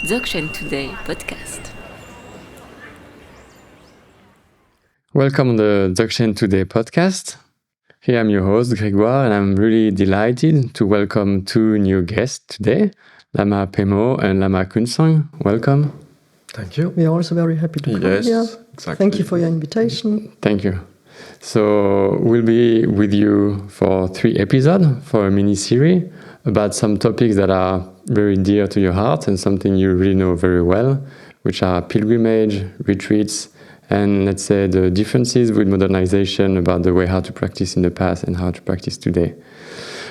Dzogchen Today podcast. Welcome on the Dzogchen Today podcast. Here I'm your host, Grégoire, and I'm really delighted to welcome two new guests today, Lama Pemo and Lama Kunsang. Welcome. Thank you. We are also very happy to come here. Yes, exactly. Thank you for your invitation. Thank you. So we'll be with you for 3 episodes for a mini-series about some topics that are very dear to your heart and something you really know very well, which are pilgrimage, retreats, and let's say the differences with modernization about the way how to practice in the past and how to practice today.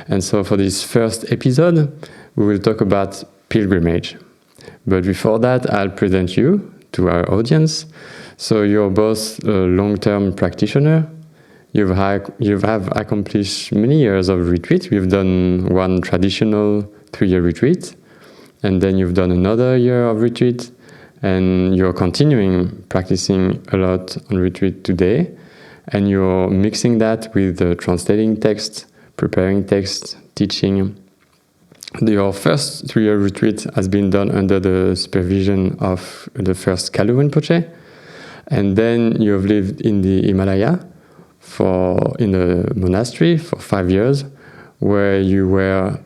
And so for this first episode, we will talk about pilgrimage. But before that, I'll present you to our audience. So you're both a long-term practitioner. You have accomplished many years of retreat. We've done one traditional 3-year retreat, and then you've done another year of retreat, and you're continuing practicing a lot on retreat today, and you're mixing that with translating text, preparing text, teaching. Your first 3-year retreat has been done under the supervision of the first Kalu Rinpoche, and then you have lived in the Himalaya in a monastery for 5 years, where you were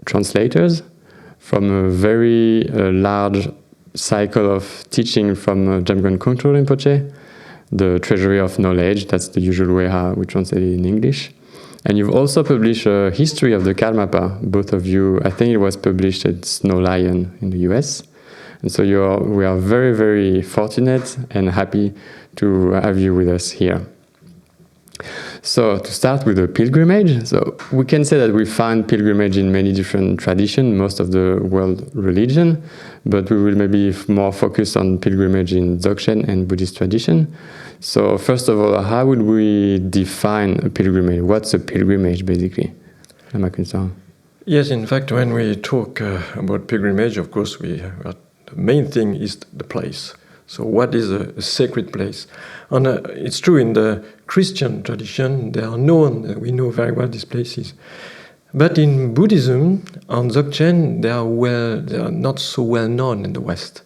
translators from a very large cycle of teaching from Dzogchen Rinpoche, the Treasury of Knowledge. That's the usual way how we translate it in English. And you've also published a history of the Karmapa, both of you. I think it was published at Snow Lion in the US. And so we are very, very fortunate and happy to have you with us here. So to start with the pilgrimage, so we can say that we find pilgrimage in many different traditions, most of the world religion, but we will maybe more focus on pilgrimage in Dzogchen and Buddhist tradition. So first of all, how would we define a pilgrimage? What's a pilgrimage, basically? Lama Kunsang. Yes, in fact, when we talk about pilgrimage, of course, the main thing is the place. So what is a sacred place? And it's true in the Christian tradition, they are known, we know very well these places. But in Buddhism and Dzogchen, they are not so well known in the West.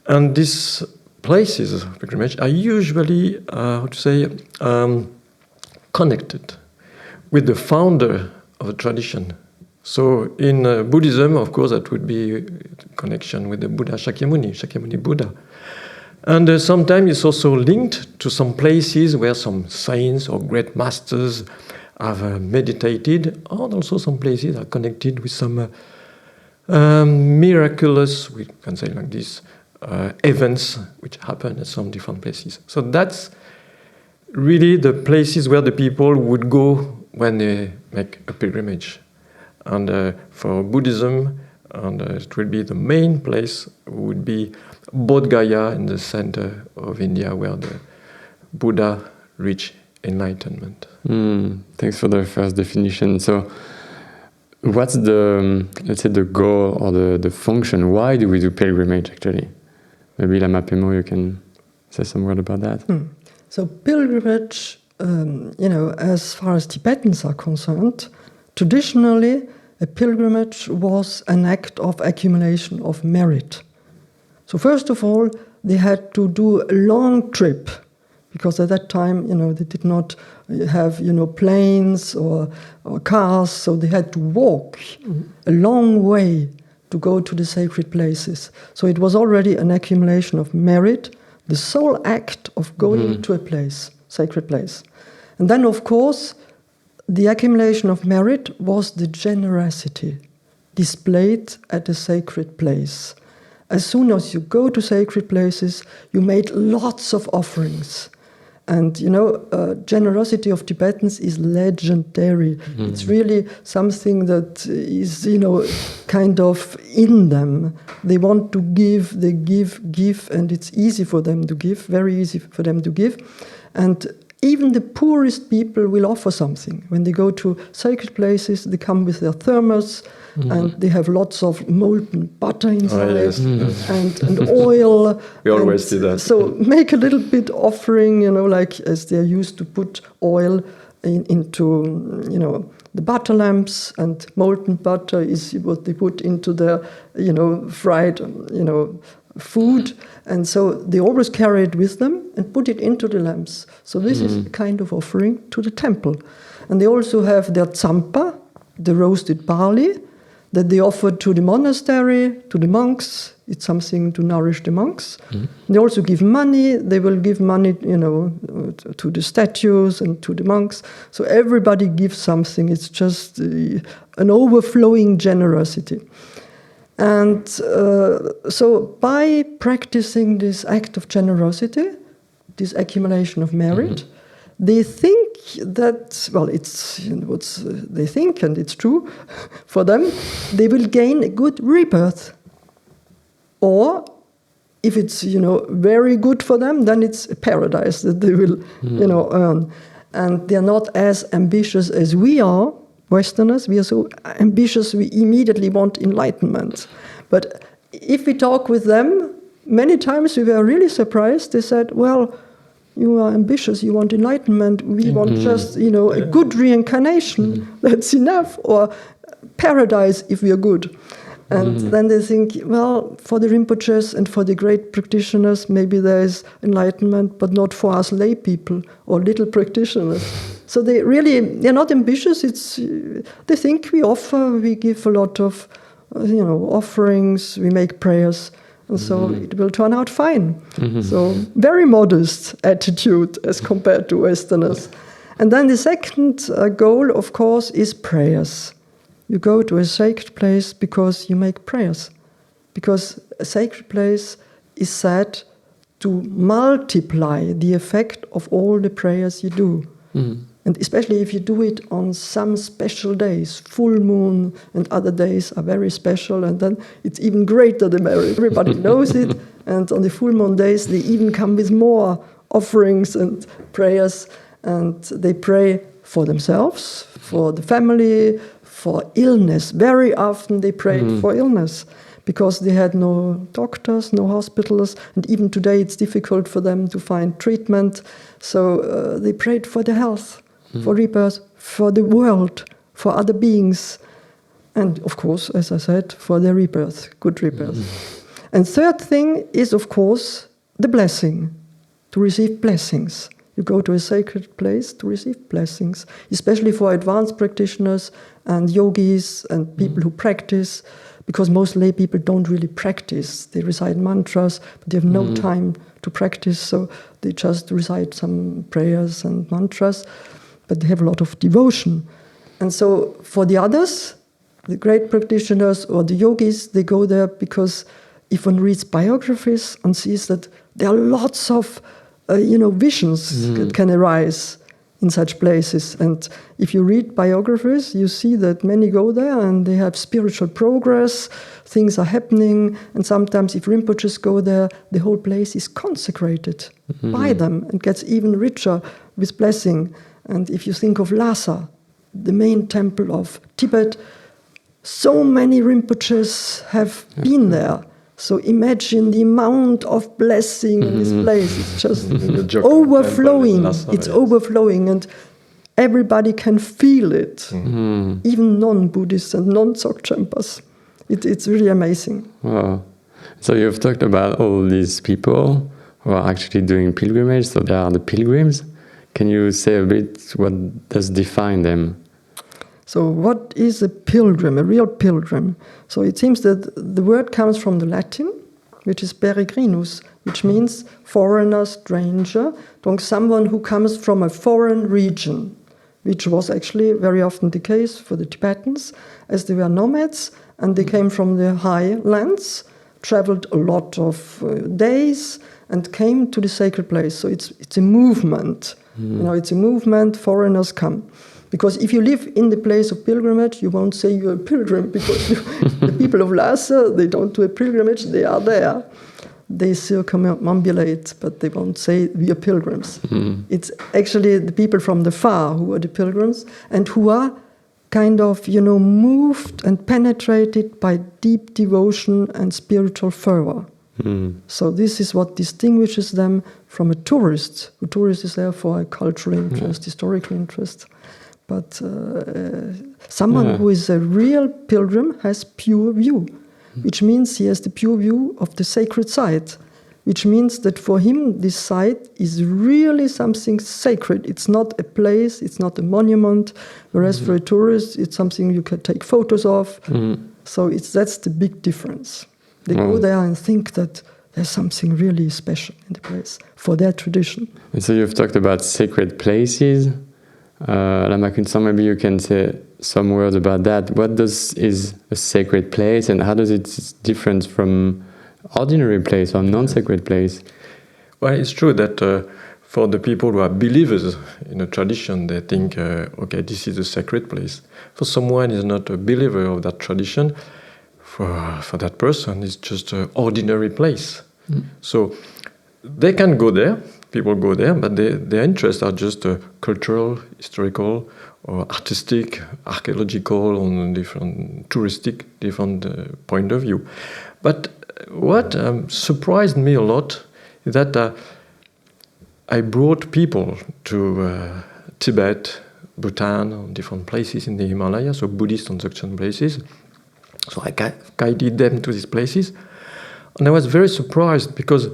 And these places of pilgrimage are usually, connected with the founder of a tradition. So in Buddhism, of course, that would be a connection with the Buddha Shakyamuni Buddha. And sometimes it's also linked to some places where some saints or great masters have meditated, and also some places are connected with some miraculous, we can say like this, events which happen at some different places. So that's really the places where the people would go when they make a pilgrimage. And for Buddhism, and it will be the main place, would be Bodh Gaya in the center of India, where the Buddha reached enlightenment. Thanks for the first definition. So what's the goal or the function? Why do we do pilgrimage, actually? Maybe Lama Pemo, you can say some word about that. So pilgrimage, as far as Tibetans are concerned, traditionally a pilgrimage was an act of accumulation of merit. So first of all, they had to do a long trip, because at that time, they did not have, planes or cars, so they had to walk a long way to go to the sacred places. So it was already an accumulation of merit, the sole act of going to a place, sacred place. And then, of course, the accumulation of merit was the generosity displayed at a sacred place. As soon as you go to sacred places, you made lots of offerings. And, generosity of Tibetans is legendary. It's really something that is, kind of in them. They want to give, they give, and it's easy for them to give, very easy for them to give. And even the poorest people will offer something. When they go to sacred places, they come with their thermos, and they have lots of molten butter inside, and oil. We always do that. So make a little bit offering, like as they're used to put oil into, the butter lamps, and molten butter is what they put into their, fried, food. And so they always carry it with them and put it into the lamps. So this is a kind of offering to the temple. And they also have their tsampa, the roasted barley, that they offer to the monastery, to the monks. It's something to nourish the monks. They also give money. They will give money, to the statues and to the monks. So everybody gives something. It's just an overflowing generosity. And so by practicing this act of generosity, this accumulation of merit, they think that, they think, and it's true for them, they will gain a good rebirth. Or if it's, very good for them, then it's a paradise that they will, earn. And they're not as ambitious as we are, Westerners. We are so ambitious, we immediately want enlightenment. But if we talk with them, many times we were really surprised. They said, well, you are ambitious, you want enlightenment, we want just, a good reincarnation, that's enough, or paradise if we are good. And then they think, well, for the Rinpoches and for the great practitioners, maybe there is enlightenment, but not for us lay people or little practitioners. So they're not ambitious. They think we give a lot of, offerings, we make prayers, and so it will turn out fine. So very modest attitude as compared to Westerners. And then the second goal, of course, is prayers. You go to a sacred place because you make prayers. Because a sacred place is said to multiply the effect of all the prayers you do. And especially if you do it on some special days, full moon and other days are very special, and then it's even greater, the merit. Everybody knows it, and on the full moon days they even come with more offerings and prayers, and they pray for themselves, for the family, for illness. Very often they prayed for illness, because they had no doctors, no hospitals, and even today it's difficult for them to find treatment. So they prayed for their health, for rebirth, for the world, for other beings, and of course, as I said, for their rebirth, good rebirth. And third thing is, of course, the blessing, to receive blessings. You go to a sacred place to receive blessings, especially for advanced practitioners and yogis and people who practice, because most lay people don't really practice. They recite mantras, but they have no time to practice, so they just recite some prayers and mantras, but they have a lot of devotion. And so for the others, the great practitioners or the yogis, they go there because if one reads biographies and sees that there are lots of visions that can arise in such places. And if you read biographies, you see that many go there and they have spiritual progress, things are happening, and sometimes if Rinpoches go there, the whole place is consecrated by them and gets even richer with blessing. And if you think of Lhasa, the main temple of Tibet, so many Rinpoches have been there. So imagine the amount of blessing in this place. It's just overflowing. It's overflowing, and everybody can feel it. Even non-Buddhists and non-Dzogchenpas. It's really amazing. Wow. So you've talked about all these people who are actually doing pilgrimage. So they are the pilgrims. Can you say a bit what does define them? So what is a pilgrim, a real pilgrim? So it seems that the word comes from the Latin, which is peregrinus, which means foreigner, stranger, donc someone who comes from a foreign region, which was actually very often the case for the Tibetans, as they were nomads, and they came from the high lands, traveled a lot of days, and came to the sacred place. So it's a movement. It's a movement, foreigners come. Because if you live in the place of pilgrimage, you won't say you're a pilgrim, because the people of Lhasa, they don't do a pilgrimage, they are there. They circumambulate, but they won't say we are pilgrims. It's actually the people from the far who are the pilgrims, and who are kind of, moved and penetrated by deep devotion and spiritual fervor. So this is what distinguishes them from a tourist. A tourist is there for a cultural interest, historical interest. But someone who is a real pilgrim has pure view, which means he has the pure view of the sacred site, which means that for him this site is really something sacred. It's not a place, it's not a monument, whereas for a tourist it's something you can take photos of. So that's the big difference. They go there and think that there's something really special in the place for their tradition. And so you've talked about sacred places. Lama Kunsang, maybe you can say some words about that. What is a sacred place, and how does it different from ordinary place or non-sacred place? Well, it's true that for the people who are believers in a tradition, they think, okay, this is a sacred place. For someone who is not a believer of that tradition, for that person, it's just an ordinary place. So they can go there, people go there, but their interests are just cultural, historical, or artistic, archaeological, on different touristic, different point of view. But what surprised me a lot is that I brought people to Tibet, Bhutan, different places in the Himalayas, so Buddhist and Dzogchen places. So I guided them to these places. And I was very surprised because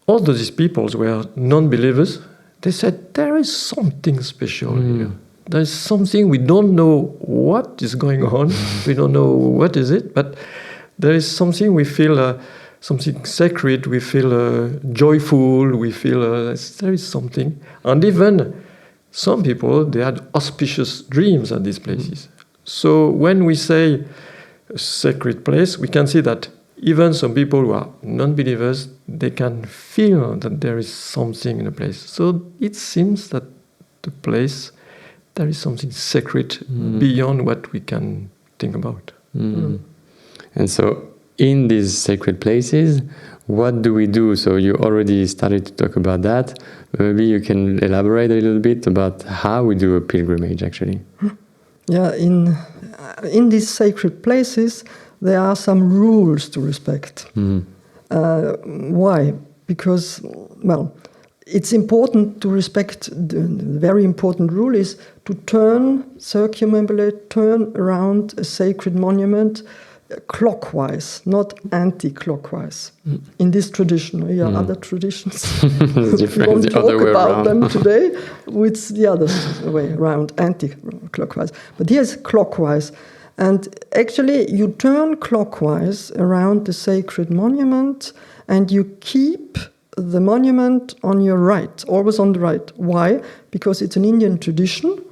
all these people were non-believers. They said, there is something special here. There is something, we don't know what is going on. We don't know what is it, but there is something we feel, something sacred, we feel joyful, we feel there is something. And even some people, they had auspicious dreams at these places. So when we say a sacred place, we can see that even some people who are non-believers, they can feel that there is something in the place. So it seems that the place, there is something sacred beyond what we can think about. And so in these sacred places, what do we do? So you already started to talk about that. Maybe you can elaborate a little bit about how we do a pilgrimage, actually. Yeah, in these sacred places, there are some rules to respect. Why? Because, well, it's important to respect, the very important rule is to circumambulate, turn around a sacred monument clockwise, not anti-clockwise. In this tradition, there are other traditions. We won't talk about them today. It's the other way around, anti-clockwise. But here's clockwise. And actually, you turn clockwise around the sacred monument and you keep the monument on your right, always on the right. Why? Because it's an Indian tradition.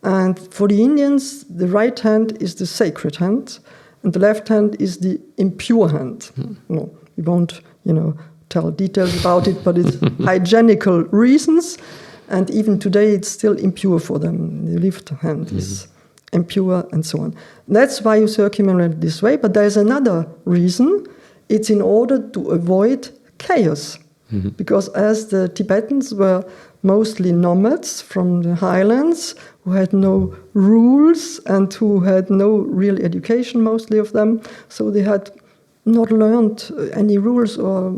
And for the Indians, the right hand is the sacred hand. And the left hand is the impure hand. No, we won't, tell details about it, but it's hygienical reasons. And even today, it's still impure for them. The left hand is impure and so on. That's why you circumambulate this way. But there's another reason. It's in order to avoid chaos. Because as the Tibetans were mostly nomads from the highlands who had no rules and who had no real education, mostly of them, so they had not learned any rules or,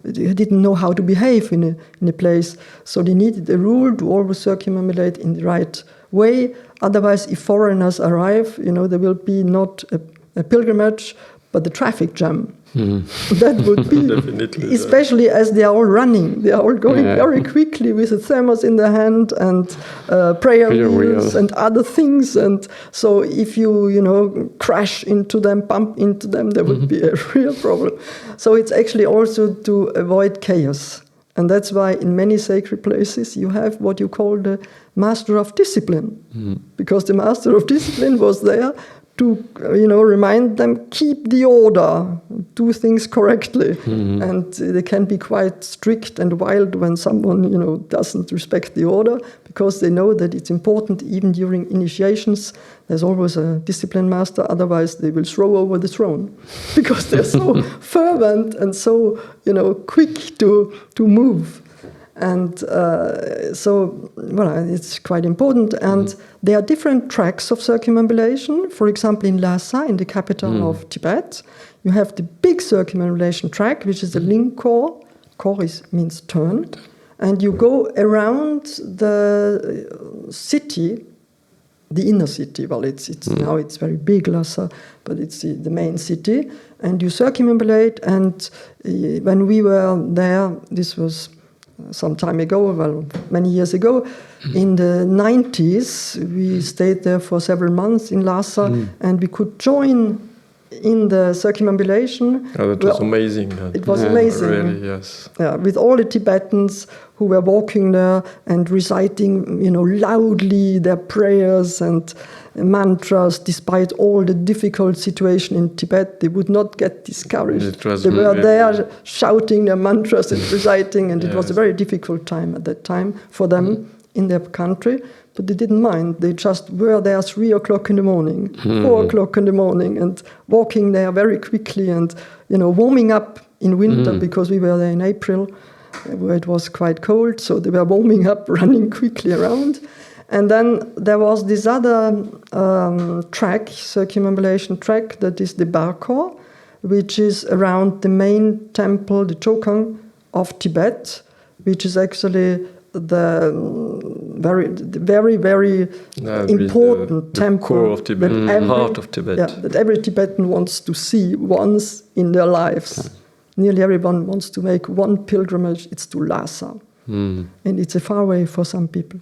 they didn't know how to behave in a place. So they needed a rule to always circumambulate in the right way. Otherwise, if foreigners arrive, there will be not a pilgrimage, but a traffic jam. That would be, definitely, especially as they are all running. They are all going very quickly with a thermos in their hand and prayer wheels and other things. And so if you, crash into them, bump into them, there would be a real problem. So it's actually also to avoid chaos. And that's why in many sacred places you have what you call the master of discipline. Because the master of discipline was there to, remind them, keep the order, do things correctly. And they can be quite strict and wild when someone, doesn't respect the order, because they know that it's important even during initiations. There's always a discipline master, otherwise they will throw over the throne, because they're so fervent and so, quick to move. And it's quite important. And there are different tracks of circumambulation. For example, in Lhasa, in the capital of Tibet, you have the big circumambulation track, which is the Ling Kor. Kor means turn. and you go around the city, the inner city. Well, now it's very big, Lhasa, but it's the main city, and you circumambulate. And when we were there, this was some time ago, well, many years ago, in the 90s, we stayed there for several months in Lhasa, and we could join in the circumambulation. Oh, that was amazing. It was amazing. Really, yes. Yeah, with all the Tibetans who were walking there and reciting, loudly their prayers and mantras, despite all the difficult situation in Tibet, they would not get discouraged. They were there shouting their mantras and reciting, and it was a very difficult time at that time for them in their country. But they didn't mind. They just were there 3 o'clock in the morning, 4 o'clock in the morning, and walking there very quickly and, warming up in winter because we were there in April, where it was quite cold. So they were warming up, running quickly around. And then there was this other circumambulation track, that is the Barkor, which is around the main temple, the Dzogchen of Tibet, which is actually the very, very important temple, core of Tibet, heart of Tibet. Yeah, that every Tibetan wants to see once in their lives. Nearly everyone wants to make one pilgrimage. It's to Lhasa, and it's a far way for some people.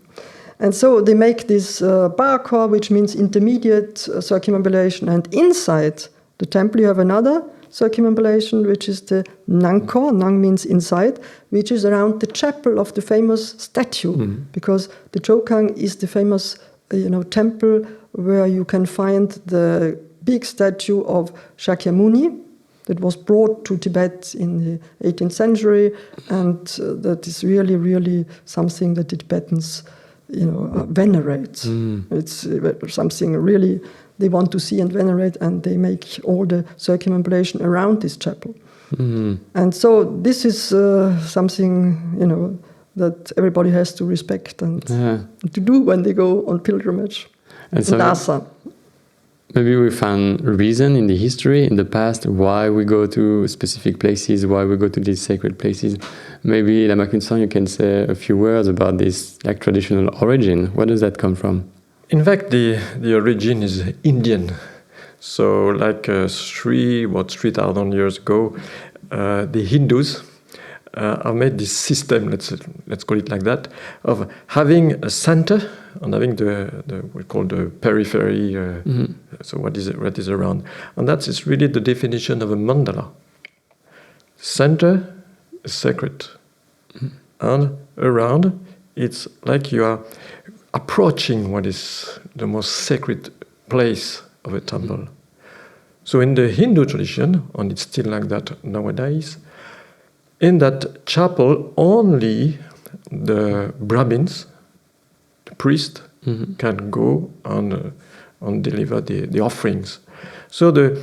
And so they make this Barkor, which means intermediate circumambulation, and inside the temple you have another circumambulation, which is the Nangkor. Nang means inside, which is around the chapel of the famous statue, because the Dzogchen is the famous, temple where you can find the big statue of Shakyamuni that was brought to Tibet in the 18th century, and that is really, really something that the Tibetans, venerate. It's something really they want to see and venerate, and they make all the circumambulation around this chapel. And so this is something, that everybody has to respect and to do when they go on pilgrimage. And so Lhasa. Maybe we found reason in the history, in the past, why we go to specific places, why we go to these sacred places. Maybe Lama Kunsang, you can say a few words about this traditional origin. Where does that come from? In fact, the origin is Indian. So, 3,000 years ago, the Hindus have made this system, let's call it like that, of having a center and having the we call the periphery. So what is around, and that is really the definition of a mandala. Center is sacred, and around it's like you are approaching what is the most sacred place of a temple. So in the Hindu tradition, and it's still like that nowadays, in that chapel only the Brahmins, the priest, can go and deliver the offerings. So the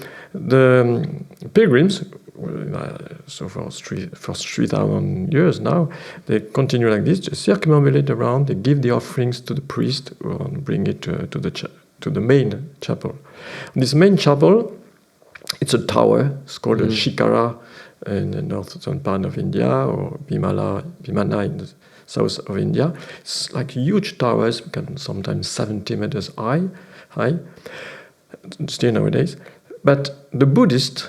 pilgrims, so for 3,000 years now, they continue like this, just circumambulate around, they give the offerings to the priest and bring it to the main chapel. And this main chapel, it's a tower, it's called a Shikara in the northern part of India, or Vimana in the south of India. It's like huge towers, sometimes 70 meters high, still nowadays. But the Buddhist,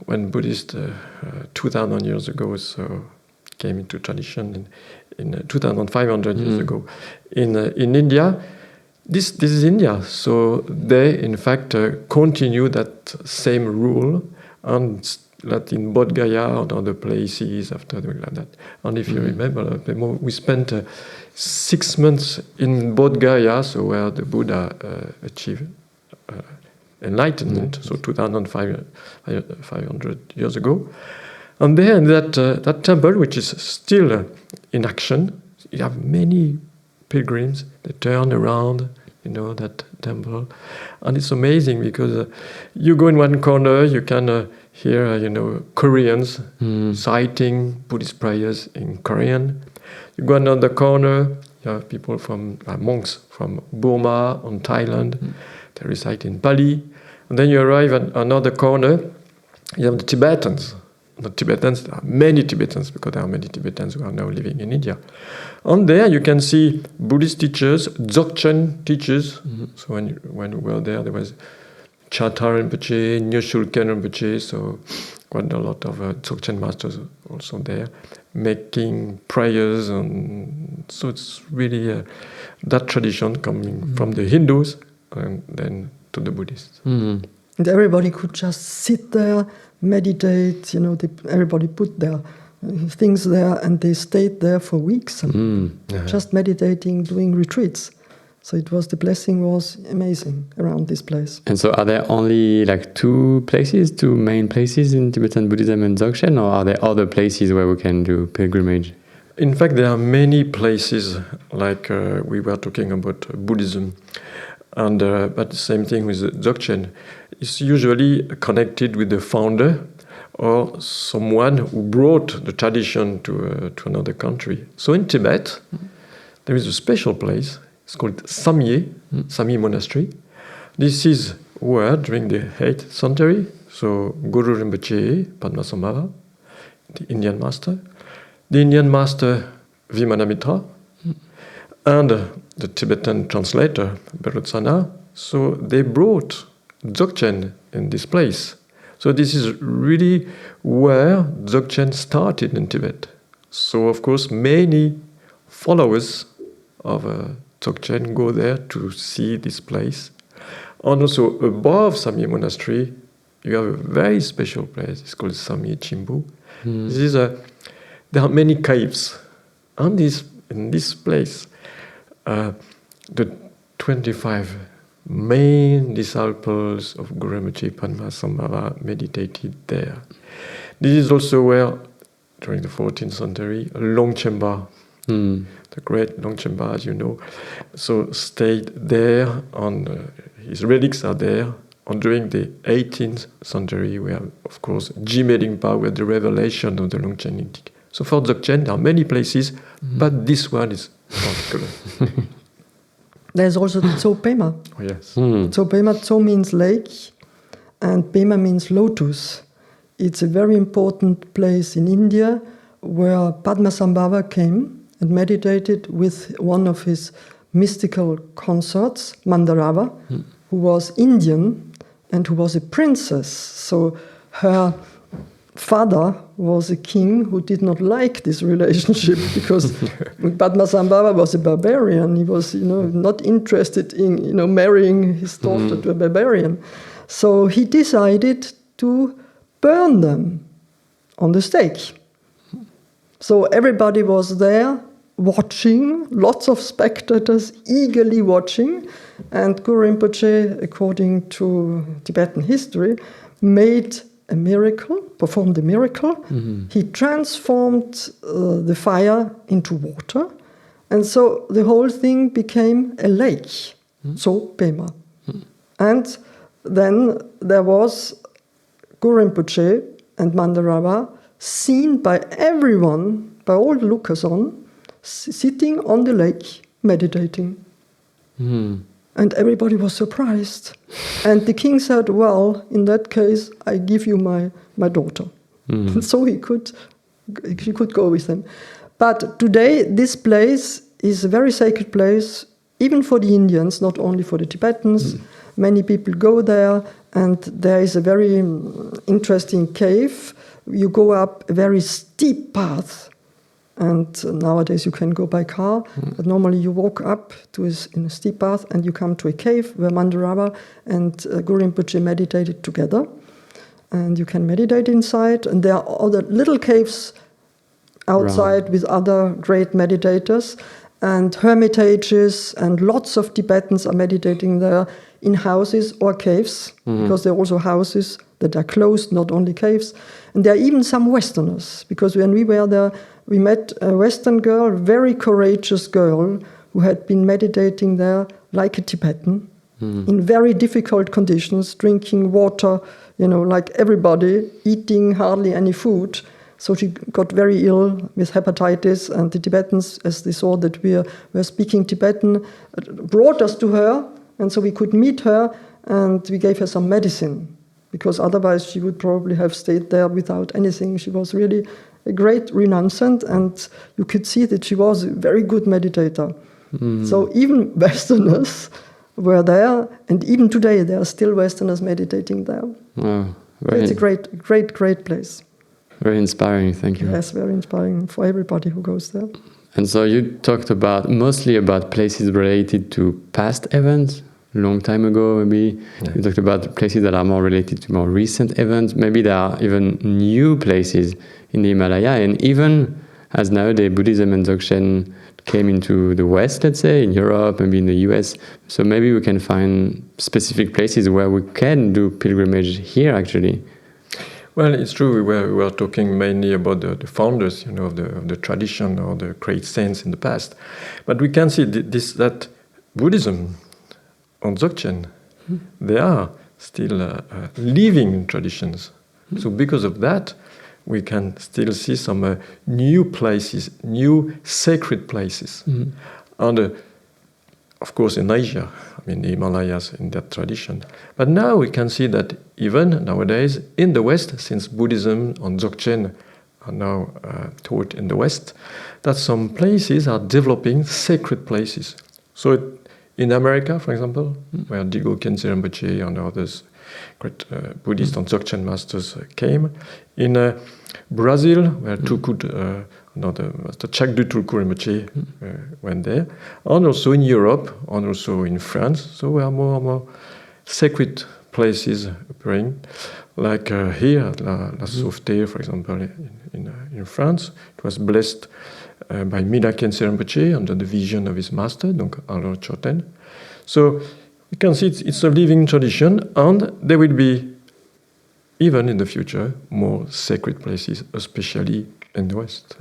when Buddhist 2,000 years ago came into tradition in 2,500 years ago in India, this is India. So they in fact continue that same rule, and that in Bodh Gaya and other places after doing like that. And if you remember, Pemo, we spent 6 months in Bodh Gaya, so where the Buddha achieved enlightenment, so 2,500 years ago. And there in that temple, which is still in action, you have many pilgrims that turn around, that temple. And it's amazing because you go in one corner, you can hear, Koreans reciting Buddhist prayers in Korean. You go another corner, you have people monks from Burma and Thailand, they recite in Pali. And then you arrive at another corner, you have the Tibetans. not Tibetans, there are many Tibetans, because there are many Tibetans who are now living in India. On there you can see Buddhist teachers, Dzogchen teachers. So when we were there was Chata Rinpoche, Nyushulken Rinpoche, so quite a lot of Dzogchen masters also there, making prayers. And so it's really that tradition coming from the Hindus and then to the Buddhists. And everybody could just sit there, meditate, everybody put their things there and they stayed there for weeks, just meditating, doing retreats. So the blessing was amazing around this place. And so are there only like two main places in Tibetan Buddhism and Dzogchen, or are there other places where we can do pilgrimage? In fact, there are many places, like we were talking about Buddhism, and but the same thing with Dzogchen. It's usually connected with the founder or someone who brought the tradition to another country. So in Tibet, there is a special place. It's called Samye Monastery. This is where, during the 8th century, so Guru Rinpoche, Padmasambhava, the Indian master Vimanamitra, and the Tibetan translator, Berutsana, so they brought Dzogchen in this place. So this is really where Dzogchen started in Tibet. So of course many followers of Dzogchen go there to see this place. And also above Samye Monastery, you have a very special place. It's called Samye Chimbu. There are many caves. And in this place, the 25 main disciples of Guru Rinpoche Padmasambhava meditated there. This is also where, during the 14th century, Longchenpa, the great Longchenpa, as you know, so stayed there, and his relics are there. And during the 18th century, we have, of course, Jime Ringpa, with the revelation of the Longchen Intik. So for Dzogchen, there are many places, but this one is particular. There's also the Tso Pema. Oh, yes. Tso Pema, Tso means lake, and Pema means lotus. It's a very important place in India where Padmasambhava came and meditated with one of his mystical consorts, Mandarava, who was Indian and who was a princess. So her father was a king who did not like this relationship because Padmasambhava was a barbarian. He was, not interested in, marrying his daughter to a barbarian. So he decided to burn them on the stake. So everybody was there watching, lots of spectators eagerly watching, and Guru Rinpoche, according to Tibetan history, performed a miracle. He transformed the fire into water, and so the whole thing became a lake, Tso Pema. And then there was Guru Rinpoche and Mandarava seen by everyone, by all the lookers on, sitting on the lake, meditating. And everybody was surprised. And the king said, well, in that case, I give you my daughter. And so she could go with him. But today, this place is a very sacred place, even for the Indians, not only for the Tibetans. Many people go there, and there is a very interesting cave. You go up a very steep path, and nowadays you can go by car, but normally you walk up in a steep path and you come to a cave where Mandarava and Guru Rinpoche meditated together. And you can meditate inside, and there are other little caves outside with other great meditators, and hermitages, and lots of Tibetans are meditating there in houses or caves, because there are also houses that are closed, not only caves. And there are even some Westerners, because when we were there, we met a Western girl, a very courageous girl, who had been meditating there like a Tibetan, in very difficult conditions, drinking water, like everybody, eating hardly any food. So she got very ill with hepatitis, and the Tibetans, as they saw that we were speaking Tibetan, brought us to her, and so we could meet her, and we gave her some medicine. because otherwise she would probably have stayed there without anything. She was really a great renunciant, and you could see that she was a very good meditator. So even Westerners were there, and even today there are still Westerners meditating there. Wow, It's a great place. Very inspiring, thank you. Yes, very inspiring for everybody who goes there. And so you talked mostly about places related to past events, long time ago maybe. Yeah. You talked about places that are more related to more recent events. Maybe there are even new places in the Himalaya, and even as nowadays Buddhism and Dzogchen came into the West, let's say, in Europe, maybe in the US. So maybe we can find specific places where we can do pilgrimage here, actually. Well, it's true. We were talking mainly about the founders, of the tradition or the great saints in the past. But we can see that Buddhism and Dzogchen, they are still living traditions. So because of that, we can still see some new places, new sacred places. And of course in Asia, the Himalayas in that tradition. But now we can see that even nowadays in the West, since Buddhism and Dzogchen are now taught in the West, that some places are developing sacred places. So in America, for example, where Dzogchen Today and others, great Buddhist and Dzogchen masters came. In Brazil, where Master Chakdu Tulku Rinpoche went there, and also in Europe, and also in France. So we are more and more sacred places appearing, like here at La Sauveté, for example, in France. It was blessed by Milaken Rinpoche under the vision of his master, donc Alor Choten. So we can see it's a living tradition, and there will be, even in the future, more sacred places, especially in the West.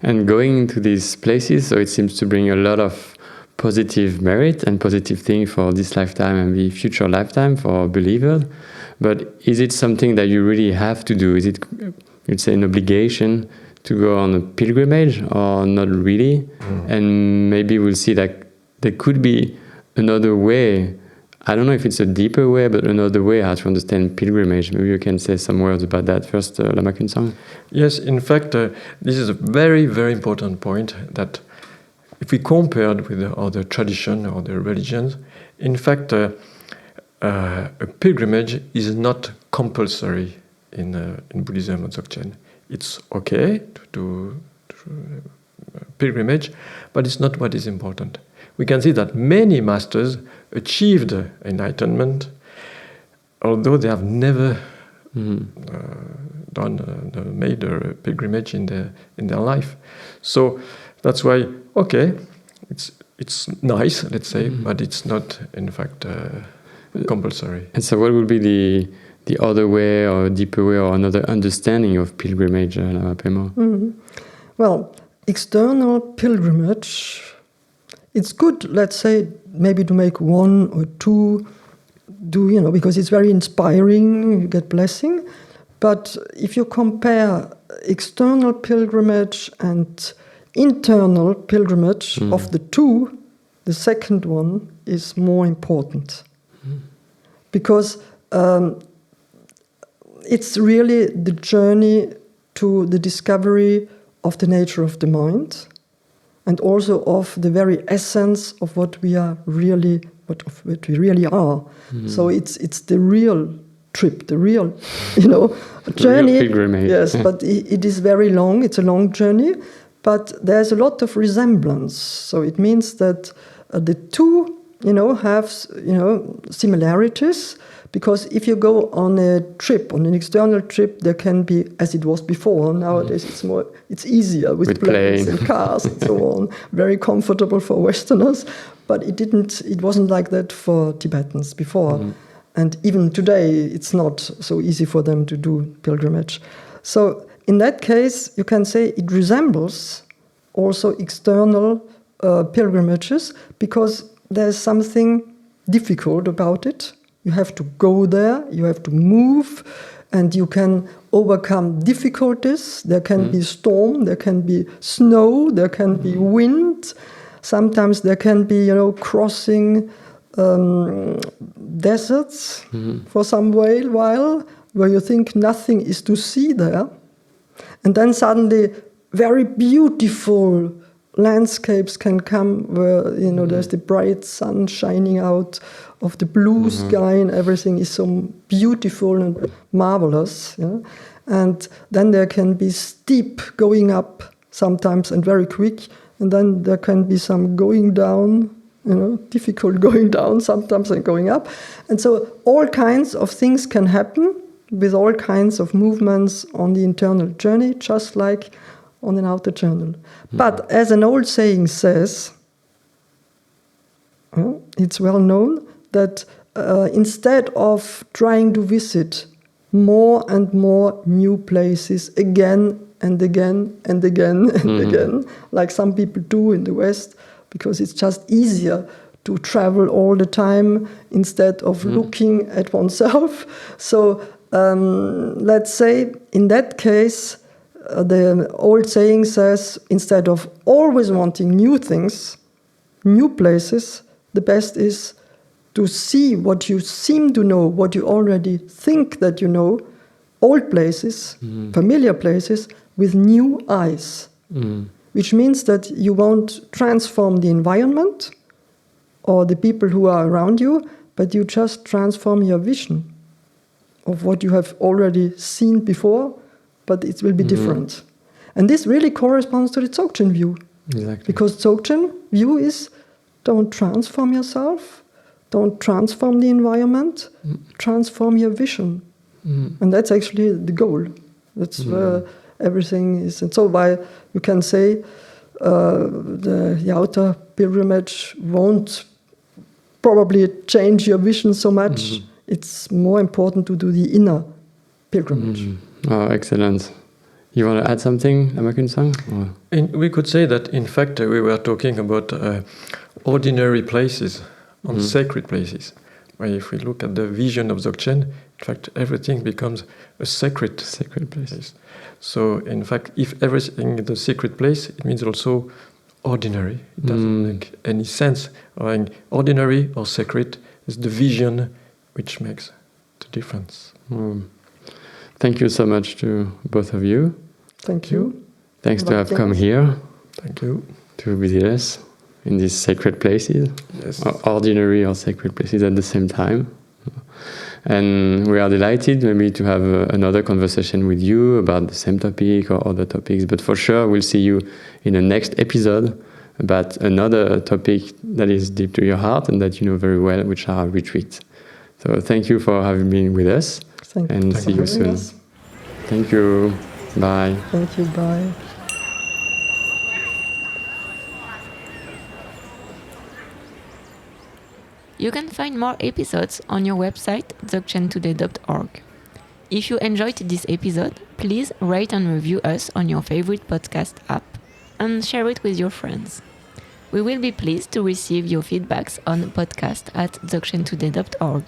And going to these places, so it seems to bring a lot of positive merit and positive thing for this lifetime and the future lifetime for believers. But is it something that you really have to do? Is it, you'd say, an obligation to go on a pilgrimage, or not really? And maybe we'll see that there could be another way. I don't know if it's a deeper way, but another way how to understand pilgrimage. Maybe you can say some words about that first, Lama Kunsang. Yes, in fact, this is a very, very important point, that if we compared with the other tradition or the religions, in fact, a pilgrimage is not compulsory in Buddhism and Dzogchen. It's okay to do pilgrimage, but it's not what is important. We can see that many masters achieved enlightenment, although they have never made a pilgrimage in their life. So that's why, okay, it's nice, let's say, but it's not, in fact, compulsory. And so what would be the other way, or deeper way, or another understanding of pilgrimage, Lama Pemo? Well, external pilgrimage, it's good, let's say, maybe to make one or two, because it's very inspiring, you get blessing. But if you compare external pilgrimage and internal pilgrimage of the two, the second one is more important. Because it's really the journey to the discovery of the nature of the mind, and also of the very essence of what we are really, what we really are. So it's the real trip, the real, journey. Real pilgrimage. Yes, but it is very long. It's a long journey, but there's a lot of resemblance. So it means that the two, have, similarities. Because if you go on a trip, on an external trip, there can be, as it was before, nowadays it's easier with planes and cars and so on, very comfortable for Westerners, but it wasn't like that for Tibetans before. And even today, it's not so easy for them to do pilgrimage. So in that case, you can say it resembles also external pilgrimages, because there's something difficult about it. You have to go there, you have to move, and you can overcome difficulties. There can be storm, there can be snow, there can be wind. Sometimes there can be, crossing deserts for some while, where you think nothing is to see there, and then suddenly very beautiful landscapes can come where there's the bright sun shining out of the blue sky, and everything is so beautiful and marvelous. Yeah? And then there can be steep going up sometimes and very quick, and then there can be some going down, difficult going down sometimes and going up. And so all kinds of things can happen with all kinds of movements on the internal journey, just like on an outer journey. But as an old saying says, it's well known that instead of trying to visit more and more new places again and again and again and again, like some people do in the West, because it's just easier to travel all the time instead of looking at oneself. So let's say in that case, the old saying says, instead of always wanting new things, new places, the best is to see what you seem to know, what you already think that you know, old places, familiar places, with new eyes. Which means that you won't transform the environment or the people who are around you, but you just transform your vision of what you have already seen before, but it will be different. And this really corresponds to the Dzogchen view. Exactly. Because Dzogchen view is, don't transform yourself, don't transform the environment, transform your vision. And that's actually the goal. That's where everything is. And so you can say the outer pilgrimage won't probably change your vision so much. It's more important to do the inner pilgrimage. Oh, excellent. You want to add something, Lama Kunsang? We could say that, in fact, we were talking about ordinary places, on sacred places. Where if we look at the vision of Dzogchen, in fact, everything becomes a sacred place. So, in fact, if everything is a sacred place, it means also ordinary. It doesn't make any sense. Ordinary or sacred is the vision which makes the difference. Thank you so much to both of you. Thank you. Thanks to have come here. Thank you. To visit us in these sacred places. Yes. Ordinary or sacred places at the same time. And we are delighted maybe to have another conversation with you about the same topic or other topics. But for sure, we'll see you in the next episode about another topic that is deep to your heart and that you know very well, which are retreats. So thank you for having been with us. Thank you. And see you soon. Thank you. Bye. Thank you. Bye. You can find more episodes on your website, dzogchentoday.org. If you enjoyed this episode, please rate and review us on your favorite podcast app and share it with your friends. We will be pleased to receive your feedbacks on podcast@dzogchentoday.org.